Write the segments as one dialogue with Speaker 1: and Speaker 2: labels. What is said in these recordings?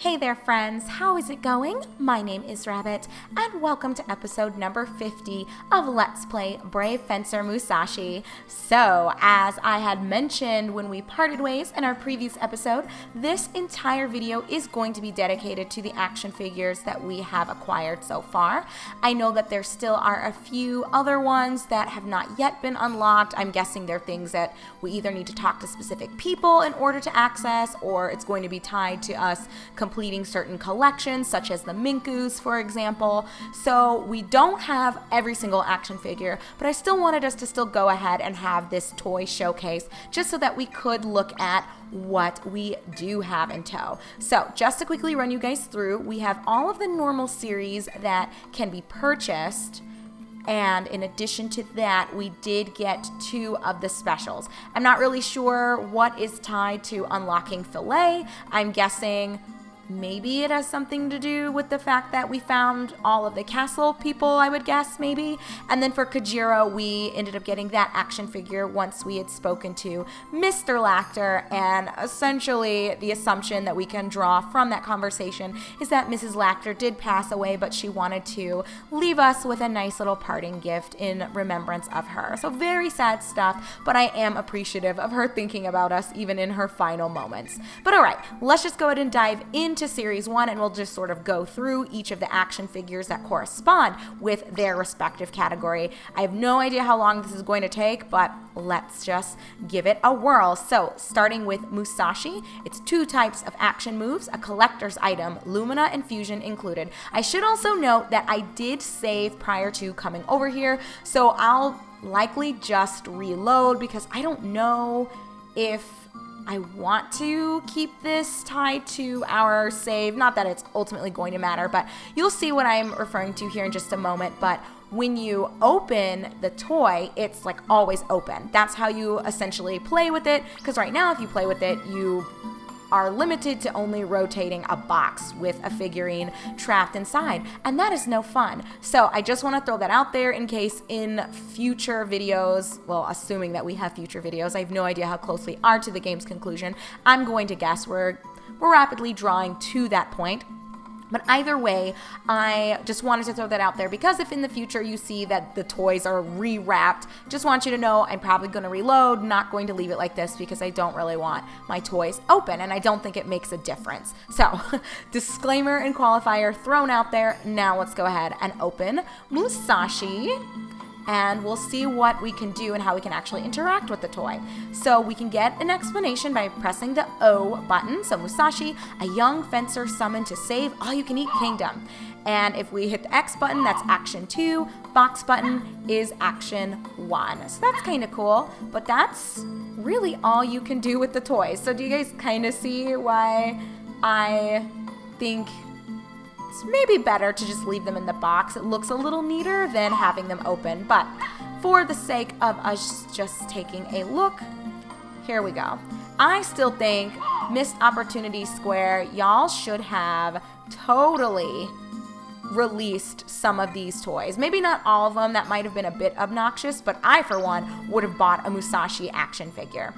Speaker 1: Hey there friends, how is it going? My name is Rabbit, and welcome to episode number 50 of Let's Play Brave Fencer Musashi. So, as I had mentioned when we parted ways in our previous episode, this entire video is going to be dedicated to the action figures that we have acquired so far. I know that there still are a few other ones that have not yet been unlocked. I'm guessing they're things that we either need to talk to specific people in order to access, or it's going to be tied to us completing certain collections, such as the Minkus, for example. So we don't have every single action figure, but I still wanted us to still go ahead and have this toy showcase just so that we could look at what we do have in tow. So just to quickly run you guys through, we have all of the normal series that can be purchased. And in addition to that, we did get 2 of the specials. I'm not really sure what is tied to unlocking Filet. I'm guessing maybe it has something to do with the fact that we found all of the castle people, I would guess, maybe. And then for Kajiro, we ended up getting that action figure once we had spoken to Mr. Lacter, and essentially the assumption that we can draw from that conversation is that Mrs. Lacter did pass away, but she wanted to leave us with a nice little parting gift in remembrance of her. So very sad stuff, but I am appreciative of her thinking about us even in her final moments. But alright, let's just go ahead and dive into Series 1, and we'll just sort of go through each of the action figures that correspond with their respective category. I have no idea how long this is going to take, but let's just give it a whirl. So, starting with Musashi, it's 2 types of action moves, a collector's item, Lumina and Fusion included. I should also note that I did save prior to coming over here, so I'll likely just reload because I don't know if I want to keep this tied to our save. Not that it's ultimately going to matter, but you'll see what I'm referring to here in just a moment. But when you open the toy, it's like always open. That's how you essentially play with it, because right now if you play with it, you are limited to only rotating a box with a figurine trapped inside, and that is no fun. So I just want to throw that out there in case in future videos, well, assuming that we have future videos, I have no idea how close we are to the game's conclusion. I'm going to guess we're rapidly drawing to that point. But either way, I just wanted to throw that out there because if in the future you see that the toys are rewrapped, just want you to know I'm probably going to reload, not going to leave it like this because I don't really want my toys open, and I don't think it makes a difference. So, disclaimer and qualifier thrown out there. Now let's go ahead and open Musashi, and we'll see what we can do and how we can actually interact with the toy. So we can get an explanation by pressing the O button. So Musashi, a young fencer summoned to save all-you-can-eat kingdom. And if we hit the X button, that's action 2. Box button is action 1. So that's kind of cool, but that's really all you can do with the toys. So do you guys kind of see why I think it's maybe better to just leave them in the box? It looks a little neater than having them open, but for the sake of us just taking a look, here we go. I still think Missed Opportunity Square, y'all should have totally released some of these toys. Maybe not all of them, that might have been a bit obnoxious, but I, for one, would have bought a Musashi action figure.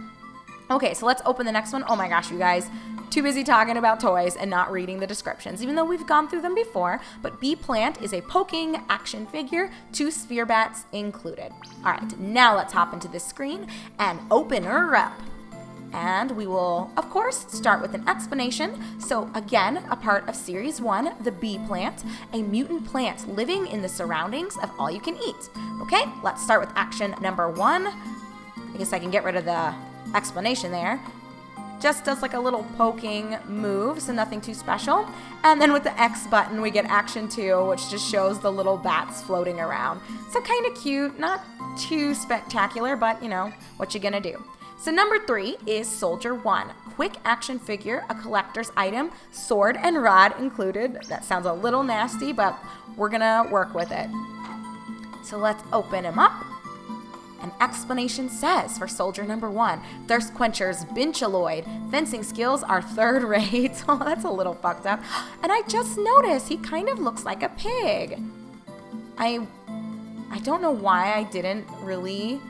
Speaker 1: Okay, so let's open the next one. Oh my gosh, you guys. Too busy talking about toys and not reading the descriptions, even though we've gone through them before. But B-Plant is a poking action figure, 2 sphere bats included. All right, now let's hop into this screen and open her up. And we will, of course, start with an explanation. So again, a part of Series 1, the B-Plant, a mutant plant living in the surroundings of all you can eat. Okay, let's start with action number 1. I guess I can get rid of the explanation there. Just does like a little poking move, so nothing too special. And then with the X button, we get action 2, which just shows the little bats floating around. So kind of cute, not too spectacular, but you know, what you gonna do. So number 3 is Soldier 1. Quick action figure, a collector's item, sword and rod included. That sounds a little nasty, but we're gonna work with it. So let's open him up. An explanation says for Soldier number 1, Thirstquencher's Bincholoid fencing skills are 3rd rate. Oh, that's a little fucked up. And I just noticed he kind of looks like a pig. I don't know why I didn't really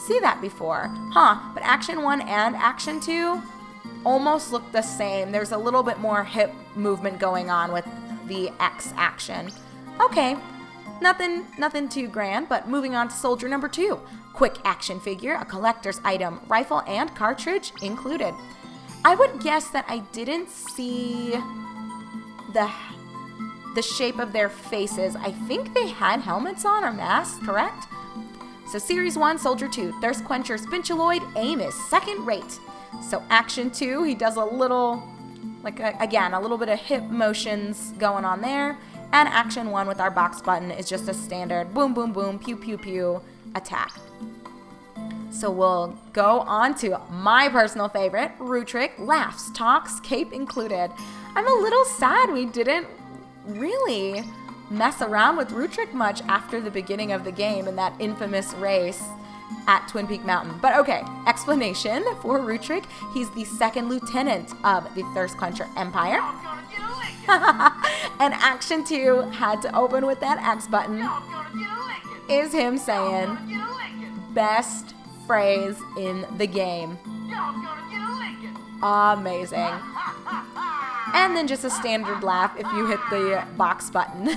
Speaker 1: see that before. But action 1 and action 2, almost look the same. There's a little bit more hip movement going on with the X action. Okay, nothing too grand, but moving on to soldier number 2. Quick action figure, a collector's item, rifle and cartridge included. I would guess that I didn't see the shape of their faces. I think they had helmets on or masks, correct? So Series 1, Soldier 2, Thirstquencher's Bincholoid, aim is second rate. So Action 2, he does a little, again, a little bit of hip motions going on there. And Action 1 with our box button is just a standard boom, boom, boom, pew, pew, pew attack. So we'll go on to my personal favorite, Rootrick, laughs, talks, cape included. I'm a little sad we didn't really mess around with Rootrick much after the beginning of the game in that infamous race at Twin Peak Mountain. But okay, explanation for Rootrick. He's the second lieutenant of the Thirstquencher Empire. And Action 2 had to open with that X button. Is him saying, best phrase in the game. Amazing. And then just a standard laugh if you hit the box button.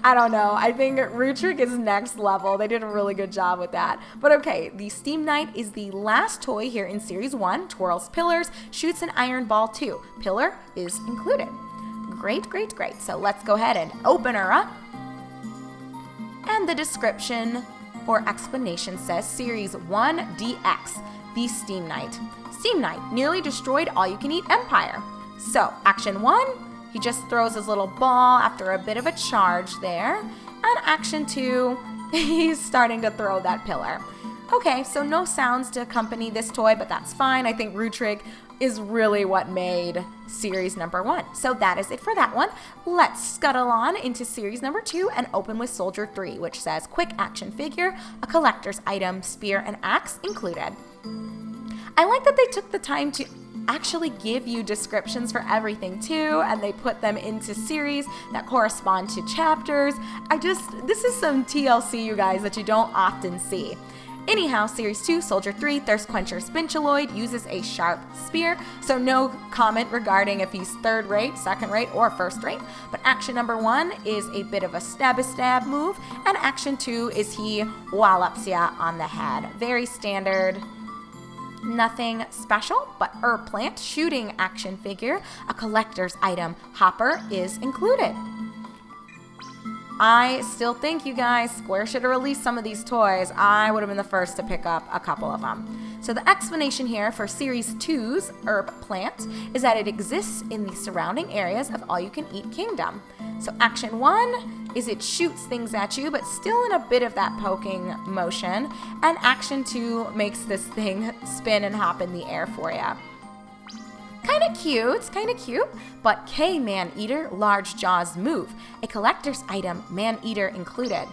Speaker 1: I don't know. I think Rootrick is next level. They did a really good job with that. But okay, the Steam Knight is the last toy here in Series 1. Twirls pillars, shoots an iron ball too. Pillar is included. Great, great, great. So let's go ahead and open her up. And the description or explanation says Series 1 DX, the Steam Knight. Steam Knight nearly destroyed Allucaneet Empire. So, Action 1, he just throws his little ball after a bit of a charge there. And Action 2, he's starting to throw that pillar. Okay, so no sounds to accompany this toy, but that's fine. I think Rootrick is really what made Series number 1. So that is it for that one. Let's scuttle on into Series number 2 and open with Soldier 3, which says quick action figure, a collector's item, spear and axe included. I like that they took the time to actually give you descriptions for everything too, and they put them into series that correspond to chapters. This is some TLC, you guys, that you don't often see. Anyhow, Series 2, Soldier 3, Thirstquencher's Bincholoid uses a sharp spear, so no comment regarding if he's third rate, second rate, or first rate. But Action number 1 is a bit of a stab move, and Action 2 is he wallops ya on the head. Very standard. Nothing special, but plant shooting action figure, a collector's item, hopper is included. I still think, you guys, Square should have released some of these toys. I would have been the first to pick up a couple of them. So the explanation here for Series 2's herb plant is that it exists in the surrounding areas of All-You-Can-Eat Kingdom. So Action 1 is it shoots things at you, but still in a bit of that poking motion. And Action 2 makes this thing spin and hop in the air for you. Kind of cute, but K Man-Eater, large jaws move. A collector's item, Man-Eater included.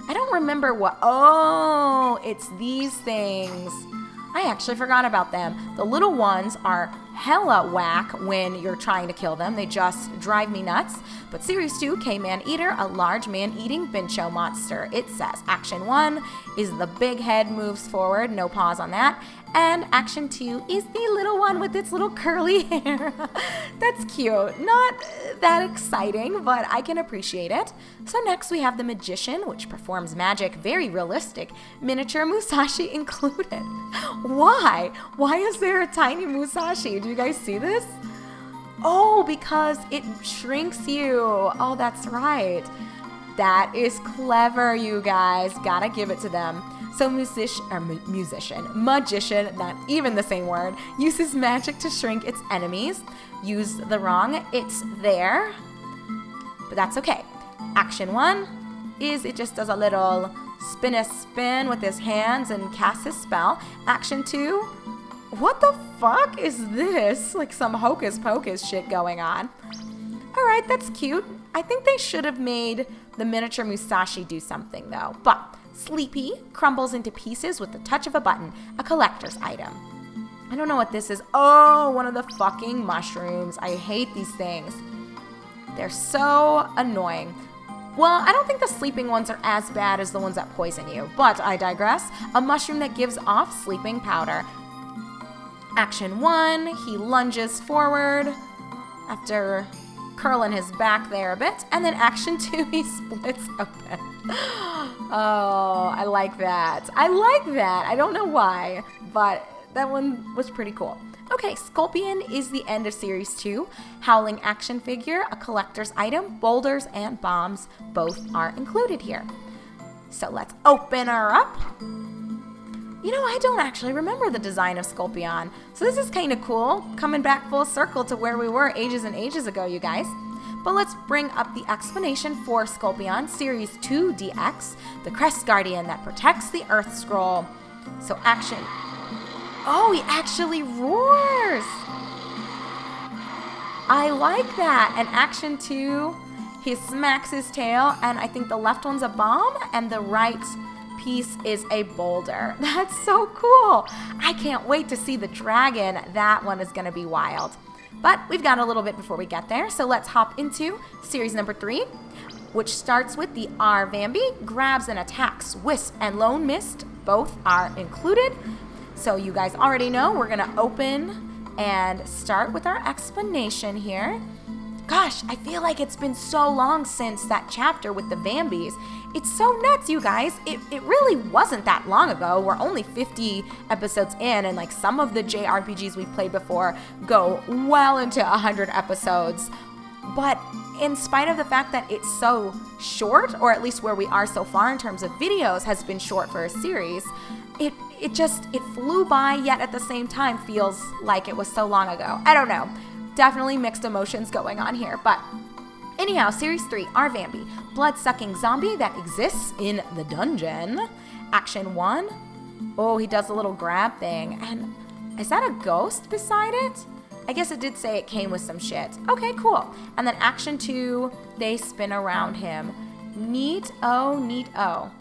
Speaker 1: I don't remember what, it's these things. I actually forgot about them. The little ones are hella whack when you're trying to kill them. They just drive me nuts. But Series 2, K Man-Eater, a large man-eating Bincho monster. It says Action 1 is the big head moves forward, no pause on that. And Action 2 is the little one with its little curly hair. That's cute. Not that exciting, but I can appreciate it. So next we have the Magician, which performs magic, very realistic. Miniature Musashi included. Why? Why is there a tiny Musashi? Do you guys see this? Oh, because it shrinks you. Oh, that's right. That is clever, you guys. Gotta give it to them. So magician, not even the same word, uses magic to shrink its enemies. Use the wrong, it's there. But that's okay. Action 1 is it just does a little spin with his hands and casts his spell. Action 2, what the fuck is this? Like some hocus pocus shit going on. Alright, that's cute. I think they should have made the miniature Musashi do something though. But Sleepy crumbles into pieces with the touch of a button, a collector's item. I don't know what this is. Oh, one of the fucking mushrooms. I hate these things. They're so annoying. Well, I don't think the sleeping ones are as bad as the ones that poison you, but I digress. A mushroom that gives off sleeping powder. Action 1, he lunges forward after curling his back there a bit. And then action 2, he splits open. Oh, I like that. I like that. I don't know why, but that one was pretty cool. Okay, Scorpion is the end of Series 2. Howling action figure, a collector's item, boulders, and bombs both are included here. So let's open her up. You know, I don't actually remember the design of Scorpion, so this is kind of cool, coming back full circle to where we were ages and ages ago, you guys. But let's bring up the explanation for Scorpion, Series 2 DX, the Crest Guardian that protects the Earth Scroll. So action. Oh, he actually roars! I like that. And action 2, he smacks his tail, and I think the left one's a bomb, and the right piece is a boulder. That's so cool. I can't wait to see the dragon. That one is going to be wild. But we've got a little bit before we get there, so let's hop into series number 3, which starts with the R-Vanbee, grabs and attacks. Wisp and Lone Mist both are included. So you guys already know we're going to open and start with our explanation here. Gosh, I feel like it's been so long since that chapter with the Vanbees. It's so nuts, you guys. It really wasn't that long ago. We're only 50 episodes in, and like some of the JRPGs we've played before go well into 100 episodes. But in spite of the fact that it's so short, or at least where we are so far in terms of videos has been short for a series, it flew by, yet at the same time feels like it was so long ago. I don't know. Definitely mixed emotions going on here, but anyhow, Series 3, R-Vanbee, Blood-sucking Zonbie that exists in the dungeon. Action 1, oh, he does a little grab thing, and is that a ghost beside it? I guess it did say it came with some shit. Okay, cool. And then action 2, they spin around him. Neat-o, neat-o.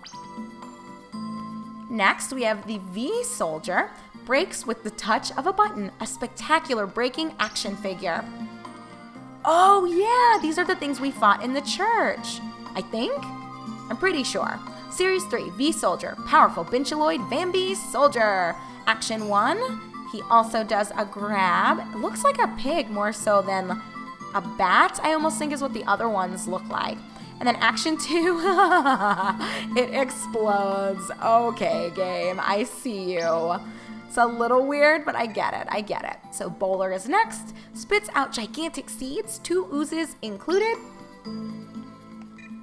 Speaker 1: Next, we have the V-Soldier. Breaks with the touch of a button, a spectacular breaking action figure. Oh yeah, these are the things we fought in the church, I think? I'm pretty sure. Series 3, V-Soldier, powerful Bincholoid Vanbee Soldier. Action 1, he also does a grab. It looks like a pig more so than a bat, I almost think is what the other ones look like. And then action 2, it explodes. Okay, game, I see you. It's a little weird, but I get it. So Bowler is next. Spits out gigantic seeds, 2 oozes included.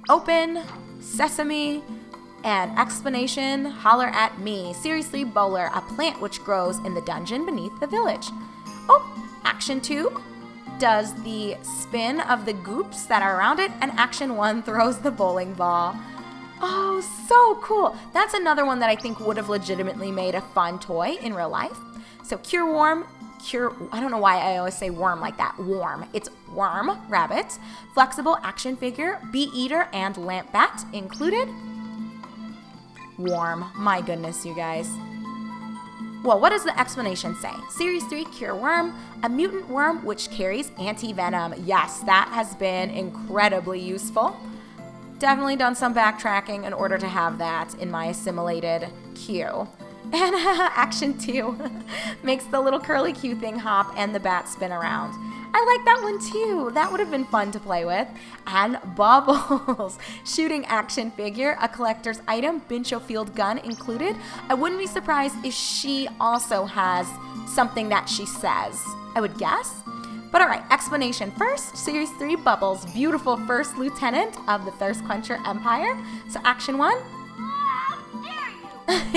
Speaker 1: Open, sesame, and explanation, holler at me. Seriously, Bowler, a plant which grows in the dungeon beneath the village. Oh, action 2 does the spin of the goops that are around it, and action 1 throws the bowling ball. Oh, so cool. That's another one that I think would have legitimately made a fun toy in real life. So Cure Worm, I don't know why I always say worm like that. Worm. It's Worm Rabbit. Flexible action figure, Bee Eater, and Lamp Bat included. Worm. My goodness, you guys. Well, what does the explanation say? Series 3 Cure Worm, a mutant worm which carries anti-venom. Yes, that has been incredibly useful. Definitely done some backtracking in order to have that in my assimilated queue. And action 2 makes the little curly Q thing hop and the bat spin around. I like that one too. That would have been fun to play with. And Bubbles, shooting action figure, a collector's item, Bincholoid gun included. I wouldn't be surprised if she also has something that she says, I would guess. But alright, explanation first. Series 3, Bubbles, beautiful first lieutenant of the Thirstquencher Empire. So action 1.
Speaker 2: How dare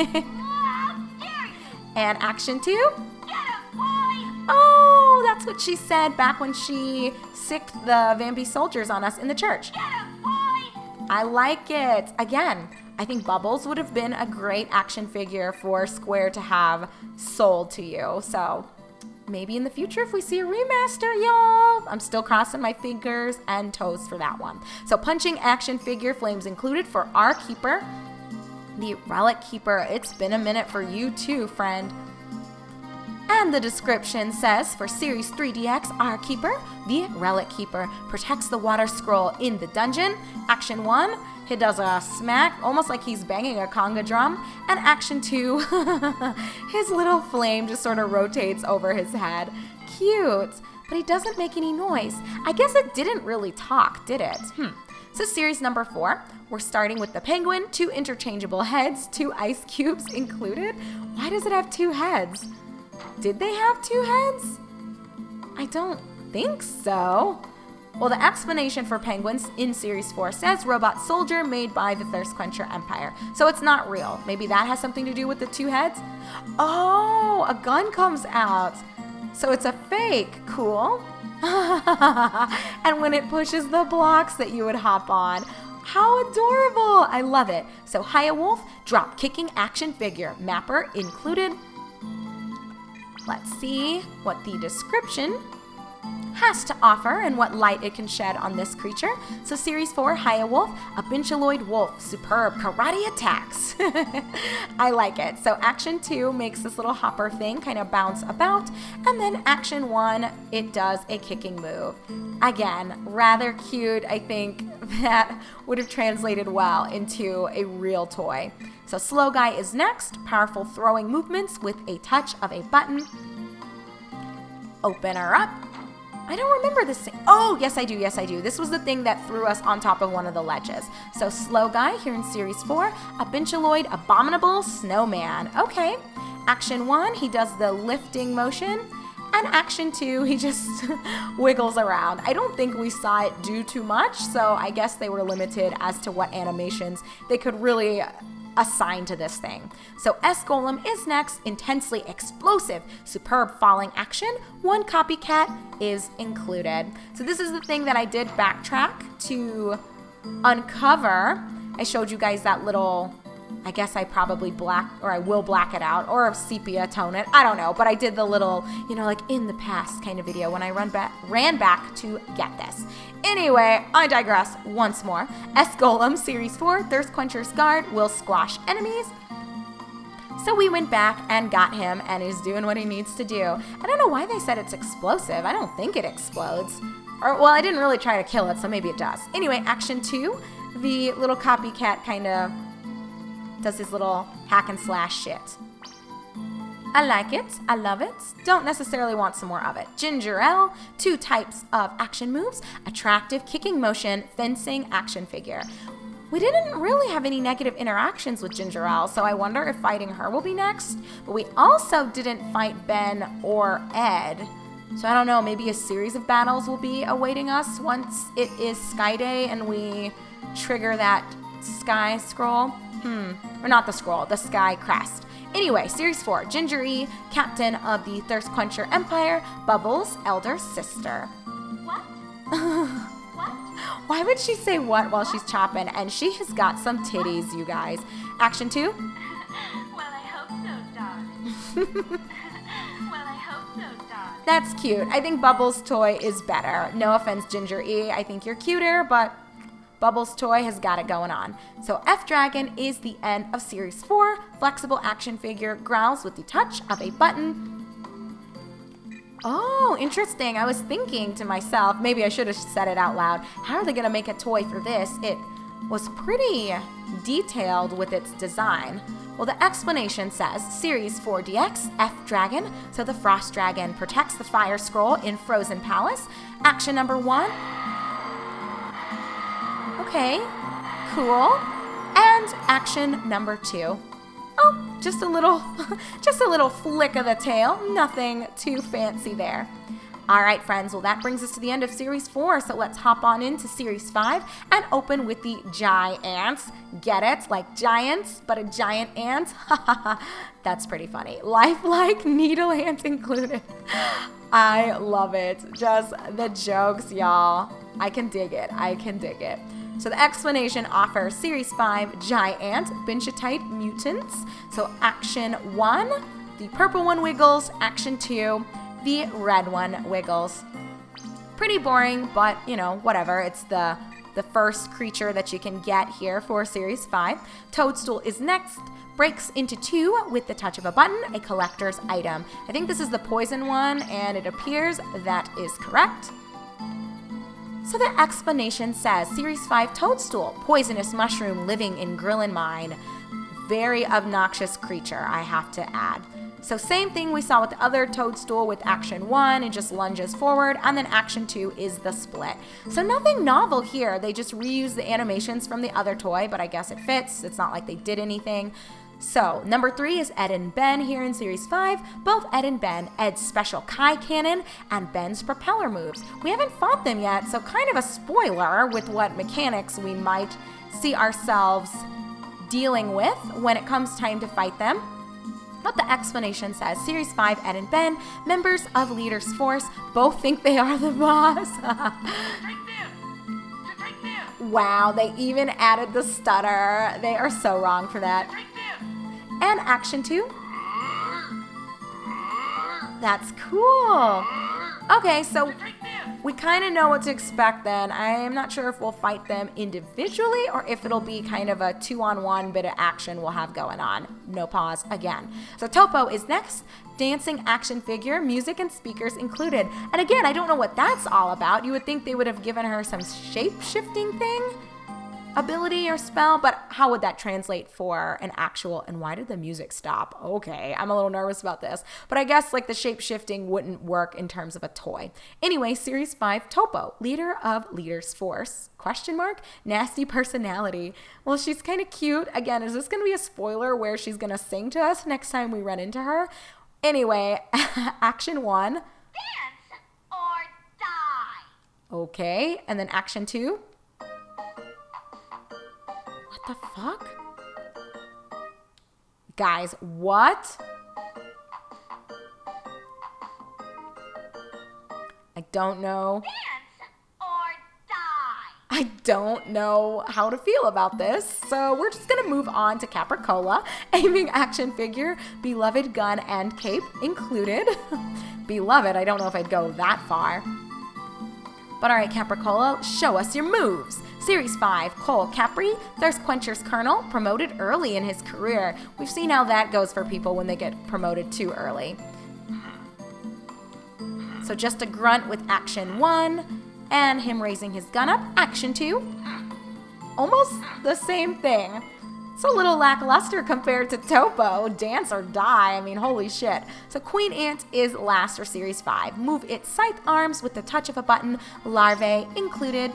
Speaker 2: you? How dare you?
Speaker 1: And action 2.
Speaker 2: Get him, boy!
Speaker 1: Oh, that's what she said back when she sicked the Vanbee soldiers on us in the church.
Speaker 2: Get him, boy!
Speaker 1: I like it. Again, I think Bubbles would have been a great action figure for Square to have sold to you. So maybe in the future if we see a remaster, y'all. I'm still crossing my fingers and toes for that one. So punching action figure, flames included for our keeper, the Relic Keeper. It's been a minute for you too, friend. And the description says, for Series 3DX, our Keeper, the Relic Keeper, protects the water scroll in the dungeon. Action 1, he does a smack, almost like he's banging a conga drum. And action 2, his little flame just sort of rotates over his head. Cute, but he doesn't make any noise. I guess it didn't really talk, did it? So series number 4, we're starting with the penguin, 2 interchangeable heads, 2 ice cubes included. Why does it have 2 heads? Did they have 2 heads? I don't think so. Well, the explanation for penguins in Series 4 says robot soldier made by the Thirstquencher Empire. So it's not real. Maybe that has something to do with the 2 heads? Oh, a gun comes out. So it's a fake. Cool. And when it pushes the blocks that you would hop on. How adorable. I love it. So Hiya Wolf, drop kicking action figure. Mapper included. Let's see what the description has to offer and what light it can shed on this creature. So Series 4, Hiya Wolf, a Bincholoid wolf, superb karate attacks. I like it. So Action 2 makes this little hopper thing kind of bounce about, and then Action 1, it does a kicking move. Again, rather cute. I think that would have translated well into a real toy. So Slow Guy is next, powerful throwing movements with a touch of a button. Open her up. I don't remember this thing. Oh, yes I do, yes I do. This was the thing that threw us on top of one of the ledges. So Slow Guy here in Series 4, a Bincholoid Abominable Snowman. Okay, Action 1, he does the lifting motion. And Action 2, he just wiggles around. I don't think we saw it do too much, so I guess they were limited as to what animations they could really assign to this thing. So S-Golem is next, intensely explosive, superb falling action, 1 copycat is included. So this is the thing that I did backtrack to uncover. I showed you guys that little, I guess I probably I will black it out or sepia tone it. I don't know, but I did the little, like in the past kind of video when I ran back to get this. Anyway, I digress once more. S-Golem Series 4, Thirstquencher's Guard will squash enemies. So we went back and got him, and he's doing what he needs to do. I don't know why they said it's explosive. I don't think it explodes. Well, I didn't really try to kill it, so maybe it does. Anyway, Action 2, the little copycat kind of does his little hack and slash shit. I like it. I love it. Don't necessarily want some more of it. Ginger L, 2 types of action moves, attractive kicking motion, fencing action figure. We didn't really have any negative interactions with Ginger L, so I wonder if fighting her will be next. But we also didn't fight Ben or Ed. So I don't know, maybe a series of battles will be awaiting us once it is Sky Day and we trigger that sky scroll. Or not the scroll, the sky crest. Anyway, Series 4, Ginger E, Captain of the Thirstquencher Empire, Bubbles, elder sister.
Speaker 2: What? What?
Speaker 1: Why would she say what while she's chopping? And she has got some titties, you guys. Action 2.
Speaker 2: Well, I hope so, darling. Well, I hope so, darling.
Speaker 1: That's cute. I think Bubbles' toy is better. No offense, Ginger E. I think you're cuter, but Bubbles' toy has got it going on. So F-Dragon is the end of Series 4. Flexible action figure, growls with the touch of a button. Oh, interesting. I was thinking to myself, maybe I should have said it out loud. How are they going to make a toy for this? It was pretty detailed with its design. Well, the explanation says Series 4DX, F-Dragon. So the Frost Dragon protects the Fire Scroll in Frozen Palace. Action number 1. Okay, cool. And action number 2. Oh, just a little flick of the tail. Nothing too fancy there. All right, friends. Well, that brings us to the end of Series 4. So let's hop on into Series 5 and open with the Giants. Get it? Like giants, but a giant ant? That's pretty funny. Lifelike needle ant included. I love it. Just the jokes, y'all. I can dig it. I can dig it. So the explanation offers Series 5 Giant Bincholoid mutants. So Action 1, the purple one wiggles. Action 2, the red one wiggles. Pretty boring, but whatever. It's the the first creature that you can get here for Series 5. Toadstool is next. Breaks into 2 with the touch of a button, a collector's item. I think this is the poison one, and it appears that is correct. So the explanation says, Series 5 Toadstool, poisonous mushroom living in Grillin Mine. Very obnoxious creature, I have to add. So same thing we saw with the other Toadstool with Action 1, it just lunges forward, and then Action 2 is the split. So nothing novel here, they just reuse the animations from the other toy, but I guess it fits, it's not like they did anything. So, number 3 is Ed and Ben here in Series 5. Both Ed and Ben, Ed's special Kai Cannon and Ben's propeller moves. We haven't fought them yet, so kind of a spoiler with what mechanics we might see ourselves dealing with when it comes time to fight them. But the explanation says, Series 5, Ed and Ben, members of Leader's Force, both think they are the boss. Wow, they even added the stutter. They are so wrong for that. And Action 2. That's cool. Okay, so we kind of know what to expect then. I am not sure if we'll fight them individually or if it'll be kind of a 2-on-1 bit of action we'll have going on. No pause again. So Topo is next. Dancing action figure, music and speakers included. And again, I don't know what that's all about. You would think they would have given her some shape-shifting thing ability or spell, but how would that translate for an actual, and why did the music stop? Okay, I'm a little nervous about this, but I guess like the shape-shifting wouldn't work in terms of a toy. Anyway, Series 5 Topo, leader of Leader's Force, question mark, nasty personality. Well, she's kind of cute. Again, is this going to be a spoiler where she's going to sing to us next time we run into her? Anyway, Action 1.
Speaker 2: Dance or die.
Speaker 1: Okay, and then Action 2. What the fuck? Guys, what? I don't know.
Speaker 2: Dance or die.
Speaker 1: I don't know how to feel about this, so we're just gonna move on to Capricola. Aiming action figure, beloved gun and cape included. Beloved, I don't know if I'd go that far. But alright, Capricola, show us your moves. Series 5, Cole Capri, Thirstquencher's Colonel, promoted early in his career. We've seen how that goes for people when they get promoted too early. So just a grunt with Action 1, and him raising his gun up. Action 2, almost the same thing. It's a little lackluster compared to Topo, dance or die, I mean, holy shit. So Queen Ant is last for Series 5. Move its scythe arms with the touch of a button, larvae included.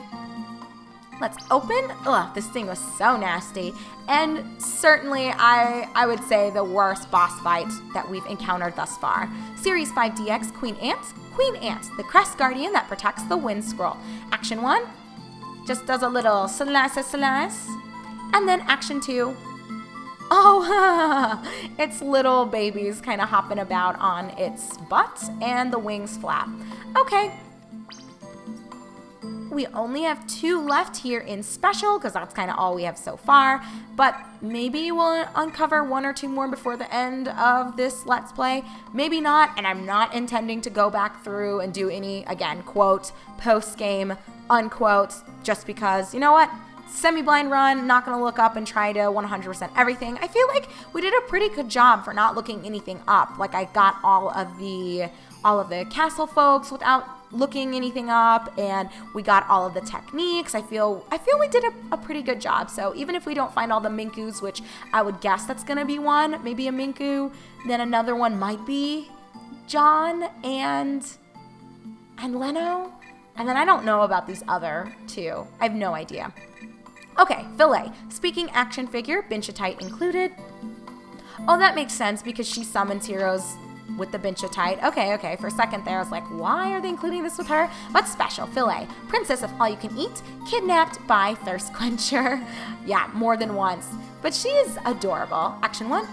Speaker 1: Let's open. Ugh, this thing was so nasty. And certainly, I would say the worst boss fight that we've encountered thus far. Series 5 DX Queen Ant. Queen Ant, the crest guardian that protects the wind scroll. Action 1, just does a little slice. And then Action 2. Oh, it's little babies kind of hopping about on its butt and the wings flap. Okay. We only have 2 left here in special because that's kind of all we have so far, but maybe we'll uncover 1 or 2 more before the end of this Let's Play. Maybe not, and I'm not intending to go back through and do any, again, quote, post-game, unquote, just because, you know what? Semi-blind run, not going to look up and try to 100% everything. I feel like we did a pretty good job for not looking anything up. Like I got all of the castle folks without looking anything up, and we got all of the techniques. I feel we did a pretty good job. So even if we don't find all the Minkus, which I would guess that's going to be one, maybe a Minku, then another one might be John and Leno. And then I don't know about these other 2. I have no idea. Okay, Filet. Speaking action figure, Bincholoid included. Oh, that makes sense because she summons heroes with the Bincholoid. Okay. For a second there, I was like, why are they including this with her? But special, Filet. Princess of All You Can Eat, kidnapped by Thirstquencher. Yeah, more than once. But she is adorable. Action 1.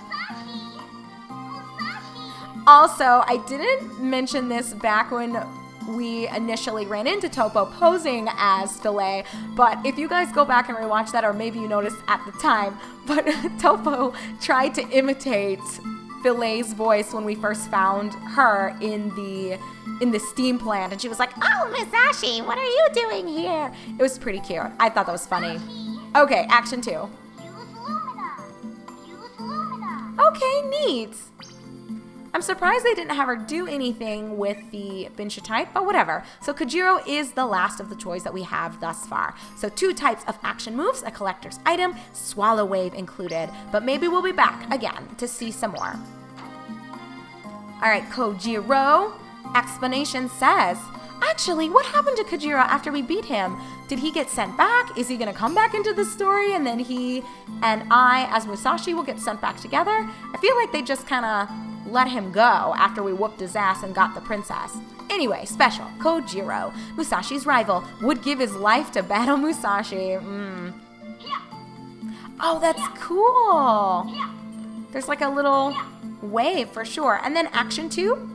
Speaker 1: Also, I didn't mention this back when we initially ran into Topo posing as Filet, but if you guys go back and rewatch that, or maybe you noticed at the time, but Topo tried to imitate Philae's voice when we first found her in the steam plant, and she was like, "Oh, Musashi, what are you doing here?" It was pretty cute. I thought that was funny. Okay, action 2.
Speaker 2: Use Lumina. Use Lumina.
Speaker 1: Okay, neat. I'm surprised they didn't have her do anything with the Bincha type, but whatever. So Kojiro is the last of the toys that we have thus far. So 2 types of action moves, a collector's item, Swallow Wave included. But maybe we'll be back again to see some more. All right, Kojiro. Explanation says, actually, what happened to Kojiro after we beat him? Did he get sent back? Is he going to come back into the story? And then he and I, as Musashi, will get sent back together? I feel like they just kind of let him go after we whooped his ass and got the princess. Anyway, special, Kojiro, Musashi's rival, would give his life to battle Musashi. Oh, that's cool. There's like a little wave for sure. And then action 2?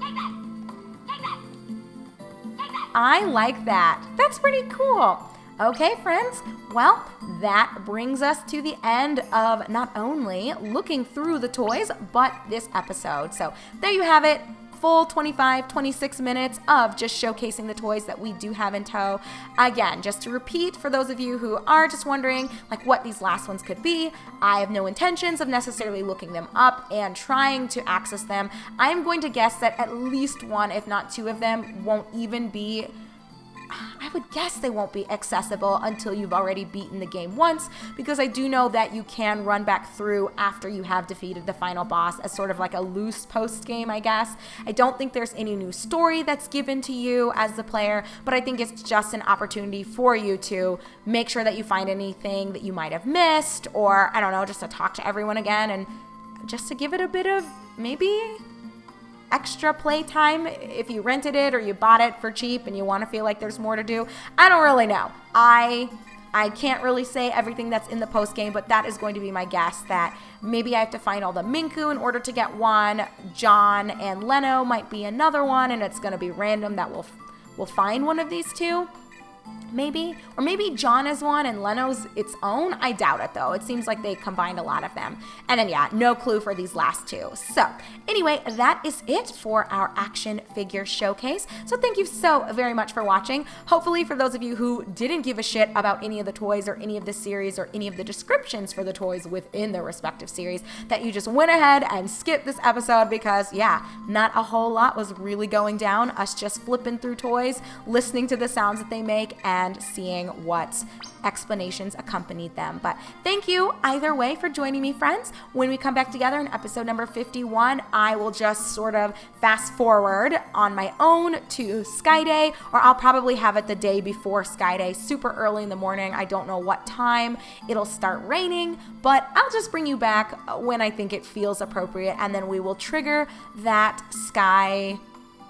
Speaker 1: I like that. That's pretty cool. Okay, friends. Well, that brings us to the end of not only looking through the toys, but this episode. So there you have it. Full 26 minutes of just showcasing the toys that we do have in tow. Again, just to repeat, for those of you who are just wondering like what these last ones could be, I have no intentions of necessarily looking them up and trying to access them. I'm going to guess that at least 1, if not 2 of them won't even be, I would guess they won't be accessible until you've already beaten the game once, because I do know that you can run back through after you have defeated the final boss as sort of like a loose post game, I guess. I don't think there's any new story that's given to you as the player, but I think it's just an opportunity for you to make sure that you find anything that you might have missed, or I don't know, just to talk to everyone again and just to give it a bit of maybe extra playtime if you rented it or you bought it for cheap and you want to feel like there's more to do. I don't really know. I can't really say everything that's in the post game, but that is going to be my guess, that maybe I have to find all the Minku in order to get one. John and Leno might be another one, and it's going to be random that we'll find one of these 2. Maybe, or maybe John is one and Leno's its own. I doubt it though. It seems like they combined a lot of them. And then yeah, no clue for these last 2. So anyway, that is it for our action figure showcase. So thank you so very much for watching. Hopefully for those of you who didn't give a shit about any of the toys or any of the series or any of the descriptions for the toys within their respective series, that you just went ahead and skipped this episode, because yeah, not a whole lot was really going down. Us just flipping through toys, listening to the sounds that they make, and seeing what explanations accompanied them. But thank you either way for joining me, friends. When we come back together in episode number 51, I will just sort of fast forward on my own to Sky Day, or I'll probably have it the day before Sky Day, super early in the morning. I don't know what time it'll start raining, but I'll just bring you back when I think it feels appropriate, and then we will trigger that Sky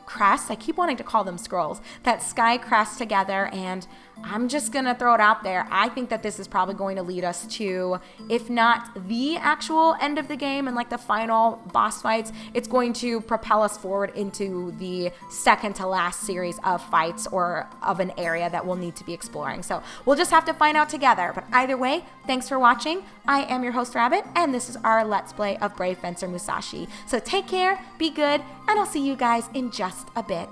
Speaker 1: Crest. I keep wanting to call them scrolls. That Sky Crest together, and I'm just gonna throw it out there. I think that this is probably going to lead us to, if not the actual end of the game and like the final boss fights, it's going to propel us forward into the second to last series of fights or of an area that we'll need to be exploring. So we'll just have to find out together. But either way, thanks for watching. I am your host, Rabbit, and this is our Let's Play of Brave Fencer Musashi. So take care, be good, and I'll see you guys in just a bit.